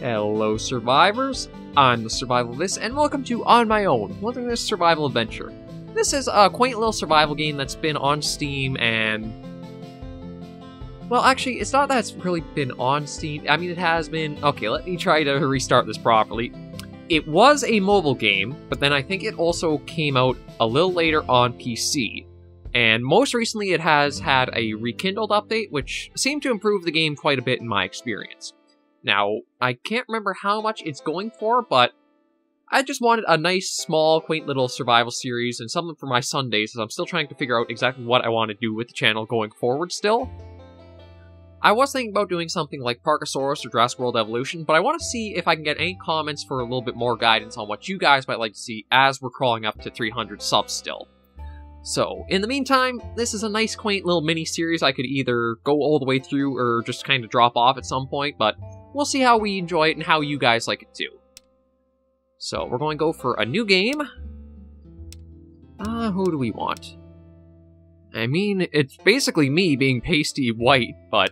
Hello survivors, I'm the SurvivalVis, and welcome to On My Own, Wilderness Survival Adventure. This is a quaint little survival game that's been on Steam and... well, actually, it's not that it's really been on Steam. I mean, it has been... okay, let me try to restart this properly. It was a mobile game, but then I think it also came out a little later on PC. And most recently it has had a rekindled update, which seemed to improve the game quite a bit in my experience. Now, I can't remember how much it's going for, but I just wanted a nice, small, quaint little survival series and something for my Sundays, as I'm still trying to figure out exactly what I want to do with the channel going forward still. I was thinking about doing something like Parkosaurus or Jurassic World Evolution, but I want to see if I can get any comments for a little bit more guidance on what you guys might like to see as we're crawling up to 300 subs still. So, in the meantime, this is a nice, quaint little mini-series I could either go all the way through or just kind of drop off at some point, but we'll see how we enjoy it and how you guys like it too. So, we're going to go for a new game. Who do we want? I mean, it's basically me being pasty white, but...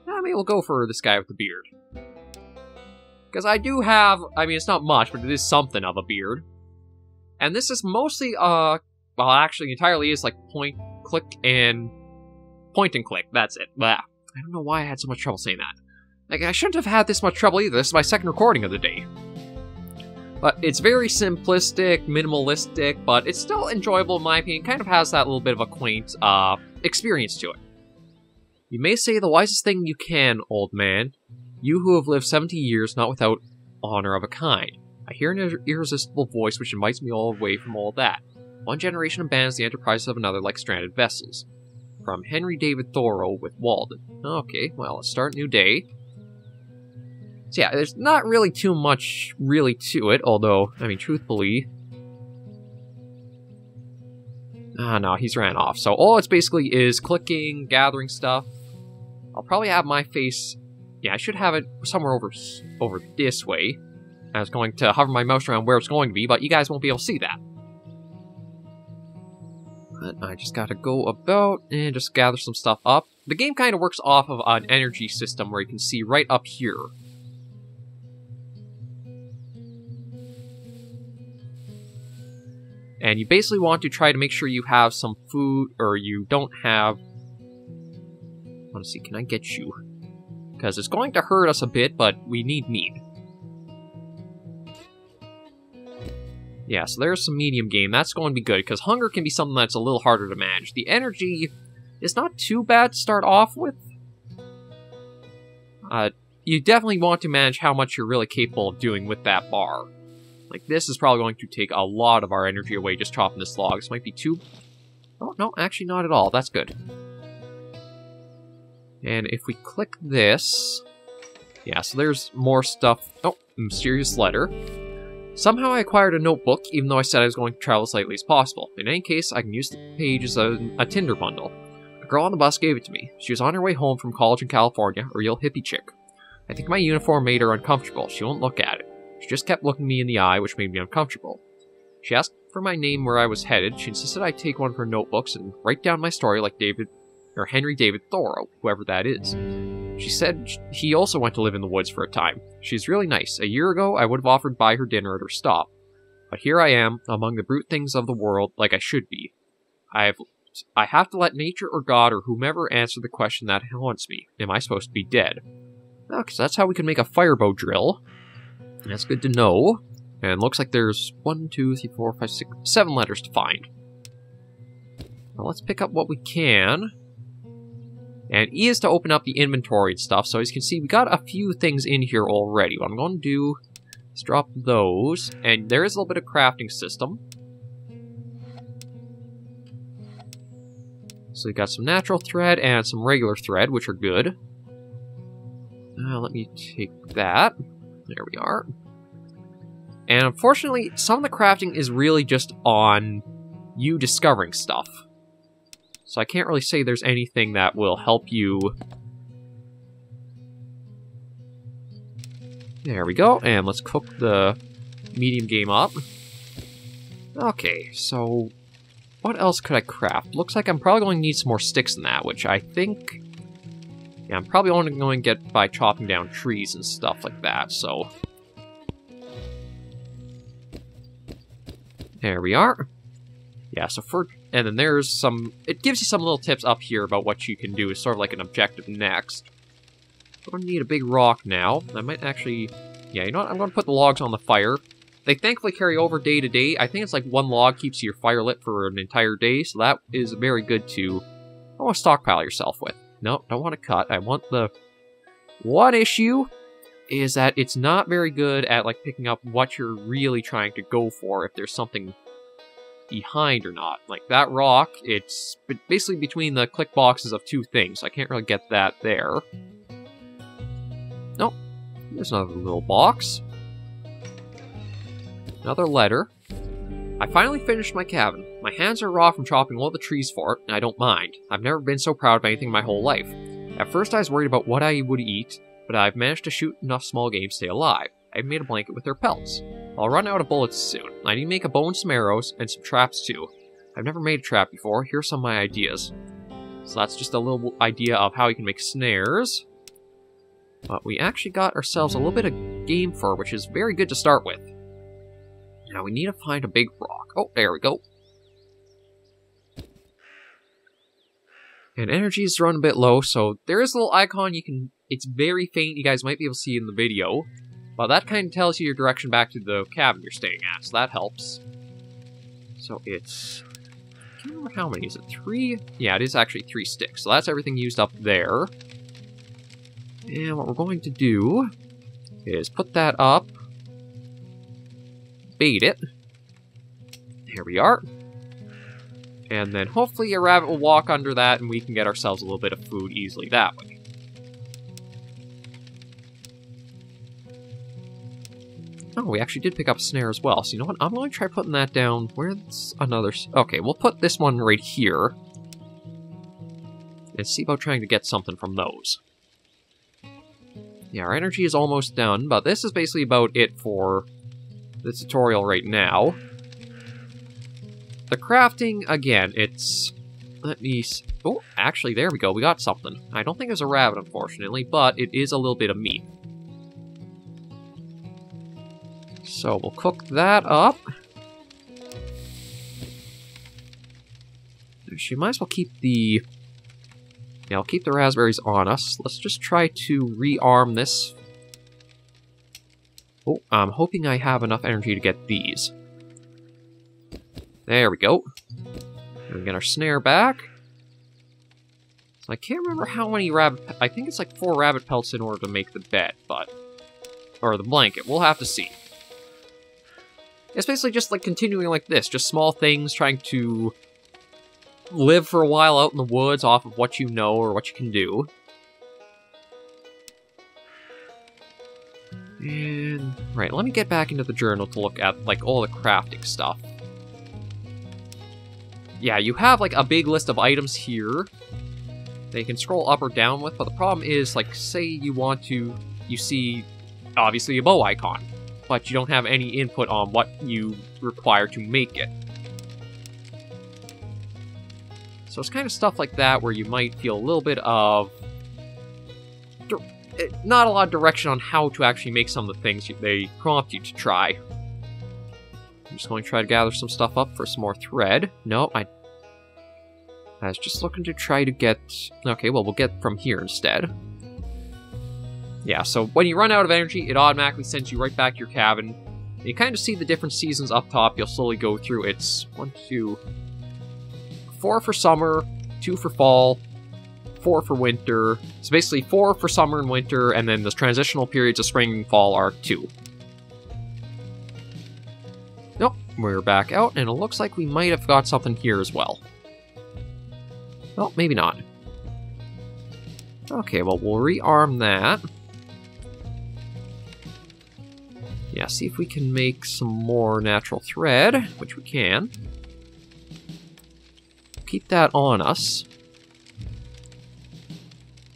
maybe we'll go for this guy with the beard. Because I do have... I mean, it's not much, but it is something of a beard. And this is mostly, well, actually, entirely is like point and click, that's it. Blah. I don't know why I had so much trouble saying that. Like, I shouldn't have had this much trouble either. This is my second recording of the day. But it's very simplistic, minimalistic, but it's still enjoyable in my opinion. Kind of has that little bit of a quaint, experience to it. You may say the wisest thing you can, old man. You who have lived 70 years not without honor of a kind. I hear an irresistible voice which invites me all away from all that. One generation abandons the enterprise of another like stranded vessels. From Henry David Thoreau with Walden. Okay, well, let's start a new day. So yeah, there's not really too much really to it, although, I mean, truthfully... no, he's ran off. So all it's basically is clicking, gathering stuff. I'll probably have my face... yeah, I should have it somewhere over this way. I was going to hover my mouse around where it's going to be, but you guys won't be able to see that. But I just gotta go about and just gather some stuff up. The game kind of works off of an energy system where you can see right up here. And you basically want to try to make sure you have some food, or you don't have... I want to see, can I get you? Because it's going to hurt us a bit, but we need meat. Yeah, so there's some medium game. That's going to be good, because hunger can be something that's a little harder to manage. The energy is not too bad to start off with. You definitely want to manage how much you're really capable of doing with that bar. Like, this is probably going to take a lot of our energy away just chopping this log. This might be too... oh, no, actually not at all. That's good. And if we click this... yeah, so there's more stuff. Oh, mysterious letter. Somehow I acquired a notebook, even though I said I was going to travel as lightly as possible. In any case, I can use the page as a Tinder bundle. A girl on the bus gave it to me. She was on her way home from college in California, a real hippie chick. I think my uniform made her uncomfortable. She won't look at it. She just kept looking me in the eye, which made me uncomfortable. She asked for my name, where I was headed. She insisted I take one of her notebooks and write down my story like Henry David Thoreau, whoever that is. She said he also went to live in the woods for a time. She's really nice. A year ago, I would have offered to buy her dinner at her stop. But here I am, among the brute things of the world, like I should be. I have to let nature or God or whomever answer the question that haunts me. Am I supposed to be dead? Well, because that's how we can make a firebow drill. That's good to know. And looks like there's 1, 2, 3, 4, 5, 6, 7 letters to find. Now let's pick up what we can. And E is to open up the inventory and stuff, so as you can see, we got a few things in here already. What I'm going to do is drop those, and there is a little bit of crafting system. So we got some natural thread and some regular thread, which are good. Let me take that. There we are. And unfortunately, some of the crafting is really just on you discovering stuff. So I can't really say there's anything that will help you. There we go, and let's cook the medium game up. Okay, so what else could I craft? Looks like I'm probably going to need some more sticks than that, which I think Yeah, I'm probably only going to get by chopping down trees and stuff like that, so... There we are. Yeah, so for... And then there's some... It gives you some little tips up here about what you can do. It's sort of like an objective next. I'm going to need a big rock now. I might actually... Yeah, you know what? I'm going to put the logs on the fire. They thankfully carry over day to day. I think it's like one log keeps your fire lit for an entire day, so that is very good to... I want to stockpile yourself with. No, don't want to cut. I want the... One issue is that it's not very good at, like, picking up what you're really trying to go for, if there's something behind or not. Like, that rock, it's basically between the click boxes of two things. I can't really get that there. Nope. There's another little box. Another letter. I finally finished my cabin. My hands are raw from chopping all the trees for it, and I don't mind. I've never been so proud of anything in my whole life. At first I was worried about what I would eat, but I've managed to shoot enough small game to stay alive. I've made a blanket with their pelts. I'll run out of bullets soon. I need to make a bow and some arrows, and some traps too. I've never made a trap before. Here's some of my ideas. So that's just a little idea of how you can make snares. But we actually got ourselves a little bit of game fur, which is very good to start with. Now we need to find a big rock. Oh, there we go. And energy is running a bit low, so there is a little icon you can... It's very faint, you guys might be able to see in the video. But that kind of tells you your direction back to the cabin you're staying at, so that helps. So it's... I can't remember how many. Is it 3? Yeah, it is actually 3 sticks. So that's everything used up there. And what we're going to do is put that up. Bait it. There we are. And then hopefully a rabbit will walk under that and we can get ourselves a little bit of food easily that way. Oh, we actually did pick up a snare as well. So you know what? I'm going to try putting that down. Where's another... Okay, we'll put this one right here. And see about trying to get something from those. Yeah, our energy is almost done, but this is basically about it for the tutorial right now. The crafting, again, it's... Let me... Oh, actually, there we go. We got something. I don't think it's a rabbit, unfortunately, but it is a little bit of meat. So we'll cook that up. Actually, might as well keep the... Yeah, I'll keep the raspberries on us. Let's just try to rearm this. Oh, I'm hoping I have enough energy to get these. There we go. And we get our snare back. So I can't remember how many rabbit... I think it's like 4 rabbit pelts in order to make the bed, but... Or the blanket. We'll have to see. It's basically just like continuing like this. Just small things, trying to live for a while out in the woods off of what you know or what you can do. And... Right, let me get back into the journal to look at, like, all the crafting stuff. Yeah, you have, like, a big list of items here that you can scroll up or down with, but the problem is, like, say you want to... You see, obviously, a bow icon, but you don't have any input on what you require to make it. So it's kind of stuff like that where you might feel a little bit of... Not a lot of direction on how to actually make some of the things they prompt you to try. I'm just going to try to gather some stuff up for some more thread. No, I was just looking to try to get... Okay, well, we'll get from here instead. Yeah, so when you run out of energy, it automatically sends you right back to your cabin. And you kind of see the different seasons up top. You'll slowly go through. It's 1, 2... 4 for summer, 2 for fall, 4 for winter. So basically 4 for summer and winter, and then the transitional periods of spring and fall are 2. Nope, we're back out, and it looks like we might have got something here as well. Well, maybe not. Okay, well, we'll rearm that. Yeah, see if we can make some more natural thread, which we can. Keep that on us.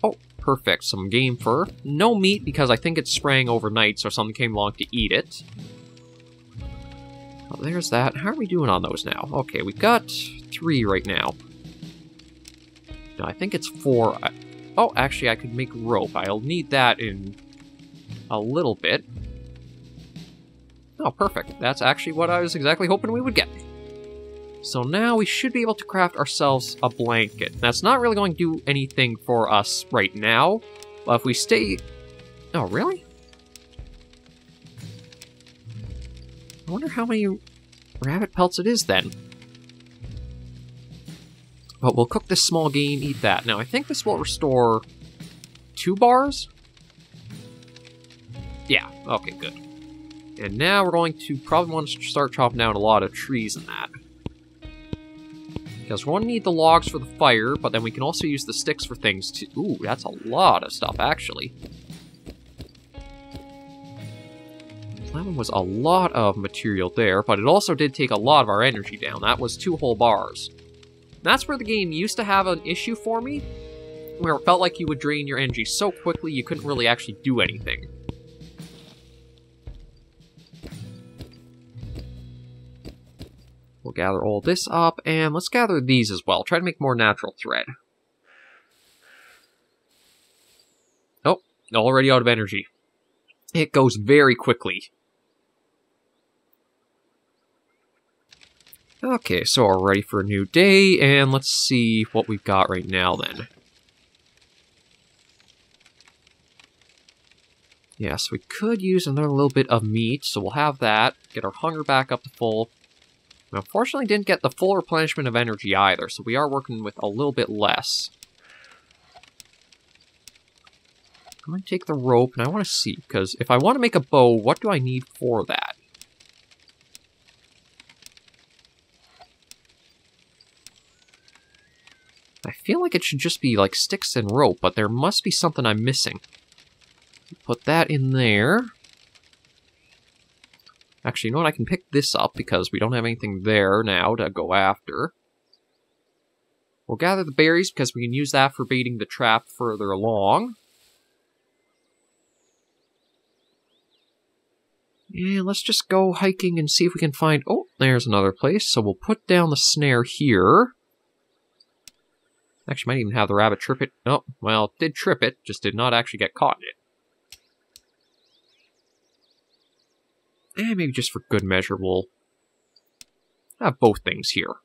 Oh, perfect. Some game fur. No meat because I think it's spraying overnight, so something came along to eat it. Oh, there's that. How are we doing on those now? Okay, we've got 3 right now. No, I think it's 4. Oh, actually, I could make rope. I'll need that in a little bit. Oh, perfect. That's actually what I was exactly hoping we would get. So now we should be able to craft ourselves a blanket. That's not really going to do anything for us right now, but if we stay... Oh, really? I wonder how many rabbit pelts it is then. But we'll cook this small game, eat that. Now, I think this will restore 2 bars? Yeah, okay, good. And now we're going to probably want to start chopping down a lot of trees and that. Because we're going to need the logs for the fire, but then we can also use the sticks for things too. Ooh, that's a lot of stuff, actually. That one was a lot of material there, but it also did take a lot of our energy down. That was 2 whole bars. That's where the game used to have an issue for me, where it felt like you would drain your energy so quickly you couldn't really actually do anything. We'll gather all this up, and let's gather these as well. Try to make more natural thread. Oh, already out of energy. It goes very quickly. Okay, so we're ready for a new day, and let's see what we've got right now then. Yes, we could use another little bit of meat, so we'll have that. Get our hunger back up to full. We unfortunately didn't get the full replenishment of energy either, so we are working with a little bit less. I'm going to take the rope, and I want to see, because if I want to make a bow, what do I need for that? I feel like it should just be like sticks and rope, but there must be something I'm missing. Put that in there. Actually, you know what? I can pick this up because we don't have anything there now to go after. We'll gather the berries because we can use that for baiting the trap further along. And let's just go hiking and see if we can find... Oh, there's another place. So we'll put down the snare here. Actually, might even have the rabbit trip it. Oh, well, it did trip it, just did not actually get caught in it. And maybe just for good measure, we'll have both things here.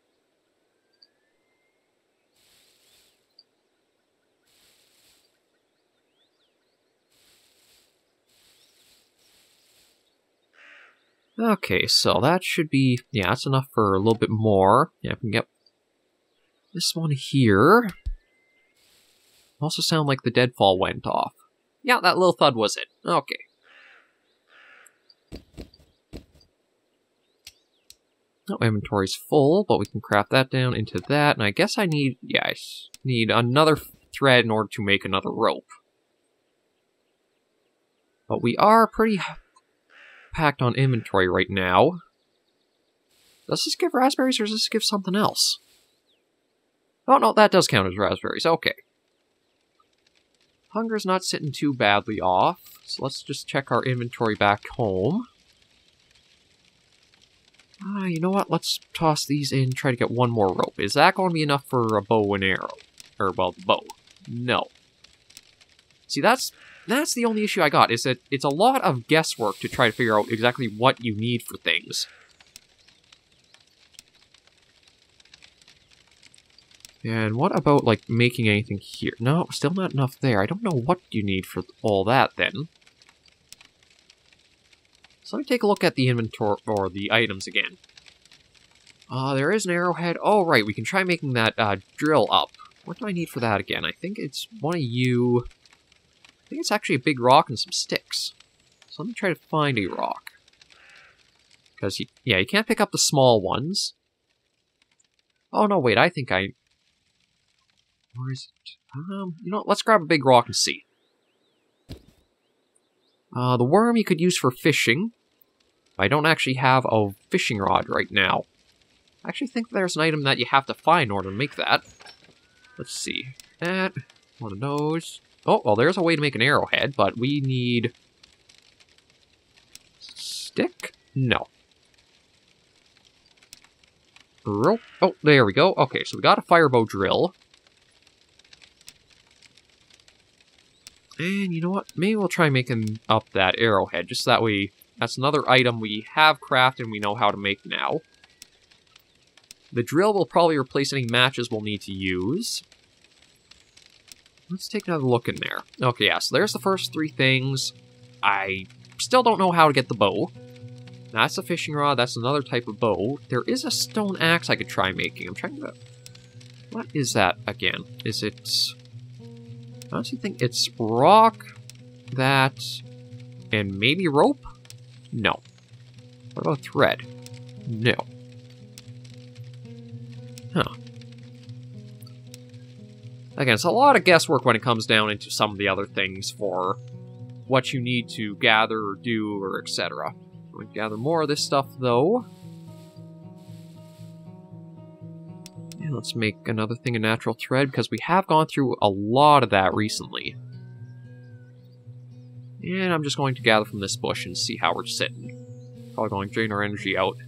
Okay, so that should be... Yeah, that's enough for a little bit more. Yeah, we can get this one here. Also sound like the deadfall went off. Yeah, that little thud was it. Okay. No, inventory's full, but we can craft that down into that. And I guess I need... Yeah, I need another thread in order to make another rope. But we are pretty packed on inventory right now. Does this give raspberries or does this give something else? Oh, no, that does count as raspberries. Okay. Hunger's not sitting too badly off. So let's just check our inventory back home. You know what? Let's toss these in, try to get one more rope. Is that going to be enough for a bow and arrow? Or, well, the bow. No. See, that's the only issue I got, is that it's a lot of guesswork to try to figure out exactly what you need for things. And what about, like, making anything here? No, still not enough there. I don't know what you need for all that, then. So let me take a look at the inventory, or the items again. There is an arrowhead. Oh, right, we can try making that drill up. What do I need for that again? I think it's one of you... I think it's actually a big rock and some sticks. So let me try to find a rock. Because, yeah, you can't pick up the small ones. Oh, no, wait, I think I... Where is it? You know what, let's grab a big rock and see. The worm you could use for fishing. I don't actually have a fishing rod right now. I actually think there's an item that you have to find in order to make that. Let's see. That, one of those. Oh, well, there's a way to make an arrowhead, but we need... Stick? No. Rope? Oh, there we go. Okay, so we got a firebow drill. And you know what? Maybe we'll try making up that arrowhead, just that way. That's another item we have crafted and we know how to make now. The drill will probably replace any matches we'll need to use. Let's take another look in there. Okay, yeah, so there's the first 3 things. I still don't know how to get the bow. That's a fishing rod, that's another type of bow. There is a stone axe I could try making. I'm trying to... What is that again? Is it... I honestly think it's rock, that, and maybe rope? No. What about thread? No. Huh. Again, it's a lot of guesswork when it comes down into some of the other things for what you need to gather or do or etc. I'm going to gather more of this stuff though. And let's make another thing of natural thread because we have gone through a lot of that recently. And I'm just going to gather from this bush and see how we're sitting. Probably going to drain our energy out.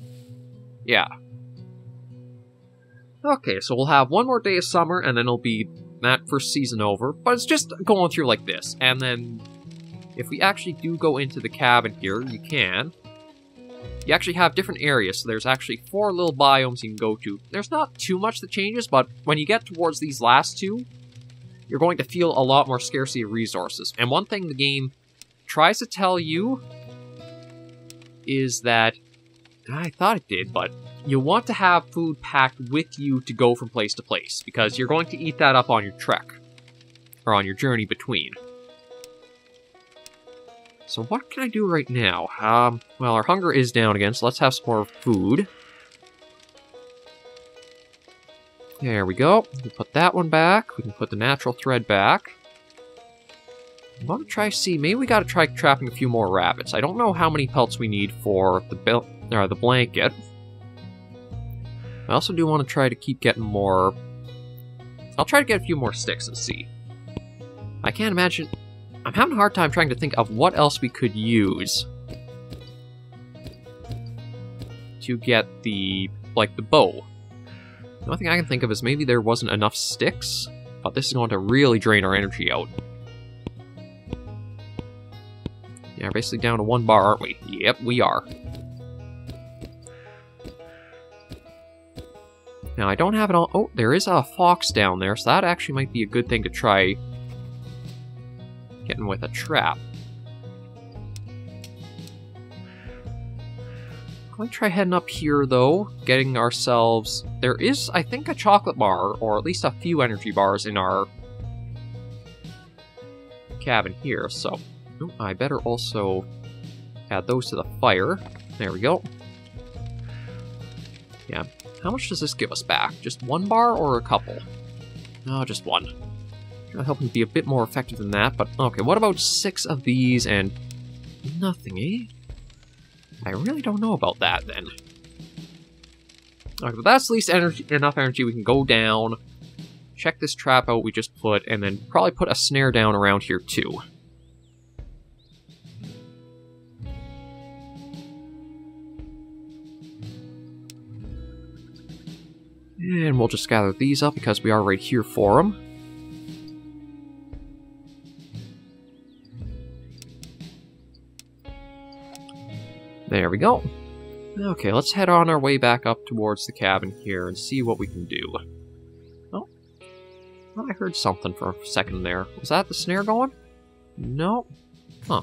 Yeah. Okay, so we'll have one more day of summer, and then it'll be that first season over. But it's just going through like this. And then, if we actually do go into the cabin here, you can. You actually have different areas, so there's actually 4 little biomes you can go to. There's not too much that changes, but when you get towards these last 2, you're going to feel a lot more scarcity of resources. And one thing the game tries to tell you is that, I thought it did, but you want to have food packed with you to go from place to place, because you're going to eat that up on your trek, or on your journey between. So what can I do right now? Well, our hunger is down again, so let's have some more food. There we go. We'll put that one back. We can put the natural thread back. I'm going to try see. Maybe we got to try trapping a few more rabbits. I don't know how many pelts we need for the blanket. I also do want to try to keep getting more... I'll try to get a few more sticks and see. I can't imagine... I'm having a hard time trying to think of what else we could use to get the, like, the bow. The only thing I can think of is maybe there wasn't enough sticks, but this is going to really drain our energy out. Yeah, we're basically down to 1 bar, aren't we? Yep, we are. Now, I don't have it all... Oh, there is a fox down there, so that actually might be a good thing to try getting with a trap. I'm going to try heading up here, though, getting ourselves... There is, I think, a chocolate bar, or at least a few energy bars in our cabin here, so... Ooh, I better also add those to the fire. There we go. Yeah. How much does this give us back? Just 1 bar or a couple? No, just 1. I'm hoping to be a bit more effective than that, but okay, what about 6 of these and nothing, eh? I really don't know about that, then. Okay, but that's at least enough energy. We can go down, check this trap out we just put, and then probably put a snare down around here, too. And we'll just gather these up because we are right here for them. There we go. Okay, let's head on our way back up towards the cabin here and see what we can do. Oh, I heard something for a second there. Was that the snare going? No. Huh.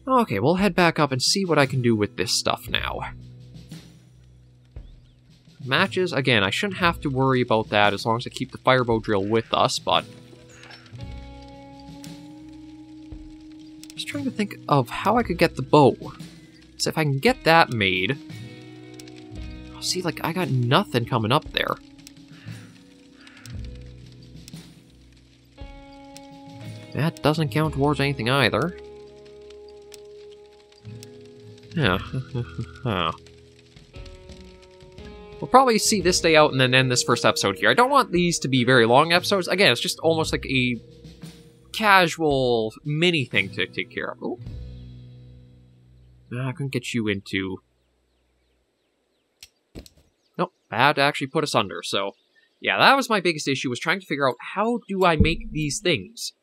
Okay, we'll head back up and see what I can do with this stuff now. Matches, again, I shouldn't have to worry about that as long as I keep the firebow drill with us, but... Just trying to think of how I could get the bow. So if I can get that made... See, like, I got nothing coming up there. That doesn't count towards anything either. Yeah. We'll probably see this day out and then end this first episode here. I don't want these to be very long episodes. Again, it's just almost like a casual mini thing to take care of. Oh. I couldn't get you into... Nope, that actually put us under, so... Yeah, that was my biggest issue, was trying to figure out how do I make these things.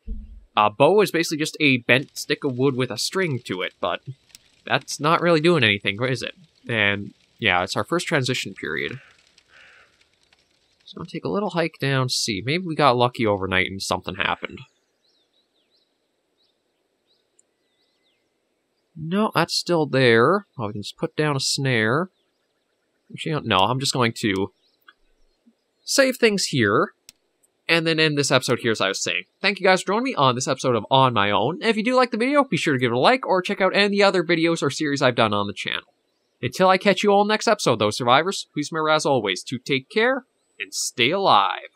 A bow is basically just a bent stick of wood with a string to it, but that's not really doing anything, is it? And yeah, it's our first transition period. So I'll take a little hike down, see. Maybe we got lucky overnight and something happened. No, that's still there. Oh, we can just put down a snare. Actually, no, I'm just going to save things here, and then end this episode here as I was saying. Thank you guys for joining me on this episode of On My Own. And if you do like the video, be sure to give it a like, or check out any of the other videos or series I've done on the channel. Until I catch you all next episode, though, survivors, please remember as always to take care and stay alive.